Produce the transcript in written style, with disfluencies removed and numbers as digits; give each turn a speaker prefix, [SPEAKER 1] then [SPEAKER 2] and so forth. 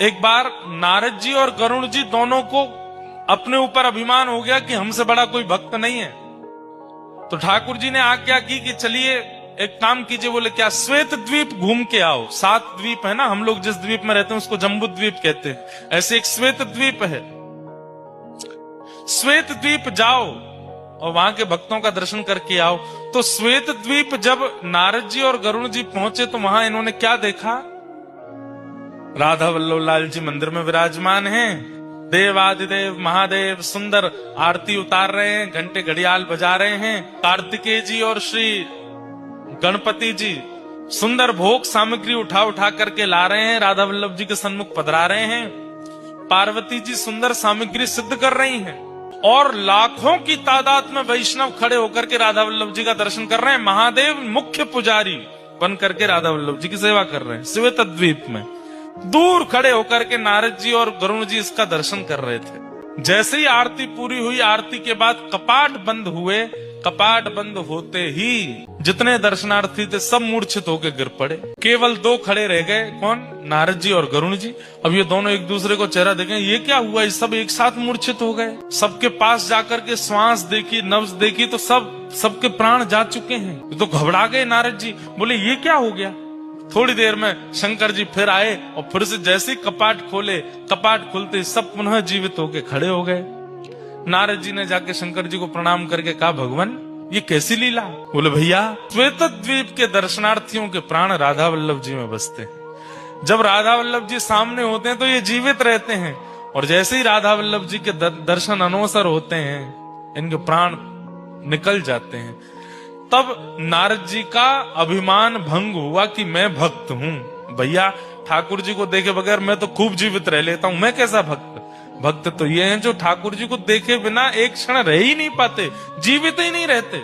[SPEAKER 1] एक बार नारद जी और गरुड़ जी दोनों को अपने ऊपर अभिमान हो गया कि हमसे बड़ा कोई भक्त नहीं है। तो ठाकुर जी ने आज्ञा की कि चलिए एक काम कीजिए। बोले क्या? श्वेत द्वीप घूम के आओ। 7 द्वीप है ना, हम लोग जिस द्वीप में रहते हैं उसको जम्बू द्वीप कहते हैं, ऐसे एक श्वेत द्वीप है। श्वेत द्वीप जाओ और वहां के भक्तों का दर्शन करके आओ। तो श्वेत द्वीप जब नारद जी और गरुड़ जी पहुंचे तो वहां इन्होंने क्या देखा? राधा वल्लभ लाल जी मंदिर में विराजमान हैं। देवादिदेव महादेव सुंदर आरती उतार रहे हैं, घंटे घड़ियाल बजा रहे हैं। कार्तिकेय जी और श्री गणपति जी सुंदर भोग सामग्री उठा उठा करके ला रहे हैं, राधा वल्लभ जी के सन्मुख पधरा रहे हैं। पार्वती जी सुंदर सामग्री सिद्ध कर रही हैं और लाखों की तादाद में वैष्णव खड़े होकर के राधा वल्लभ जी का दर्शन कर रहे हैं। महादेव मुख्य पुजारी बन करके राधा वल्लभ जी की सेवा कर रहे हैं श्वेत द्वीप में। दूर खड़े होकर के नारद जी और गरुड़ जी इसका दर्शन कर रहे थे। जैसे ही आरती पूरी हुई, आरती के बाद कपाट बंद हुए। कपाट बंद होते ही जितने दर्शनार्थी थे सब मूर्छित होकर गिर पड़े। केवल 2 खड़े रह गए। कौन? नारद जी और गरुड़ जी। अब ये दोनों एक दूसरे को चेहरा देखें, ये क्या हुआ? ये सब एक साथ मूर्छित हो गए। सबके पास जाकर के श्वास देखी, नब्ज देखी तो सबके प्राण जा चुके हैं। तो घबरा गए नारद जी, बोले ये क्या हो गया? थोड़ी देर में शंकर जी फिर आए और फिर से जैसे ही कपाट खोले, कपाट खुलते सब पुनः जीवित होके खड़े हो गए। नारद जी ने जाके शंकर जी को प्रणाम करके कहा, भगवान ये कैसी लीला? बोले भैया श्वेत द्वीप के दर्शनार्थियों के प्राण राधा वल्लभ जी में बसते हैं। जब राधा वल्लभ जी सामने होते हैं तो ये जीवित रहते हैं, और जैसे ही राधा वल्लभ जी के दर्शन अनवसर होते हैं इनके प्राण निकल जाते हैं। तब नारद जी का अभिमान भंग हुआ कि मैं भक्त हूं। भैया ठाकुर जी को देखे बगैर मैं तो खूब जीवित रह लेता हूं, मैं कैसा भक्त? भक्त तो ये हैं जो ठाकुर जी को देखे बिना एक क्षण रह ही नहीं पाते, जीवित ही नहीं रहते।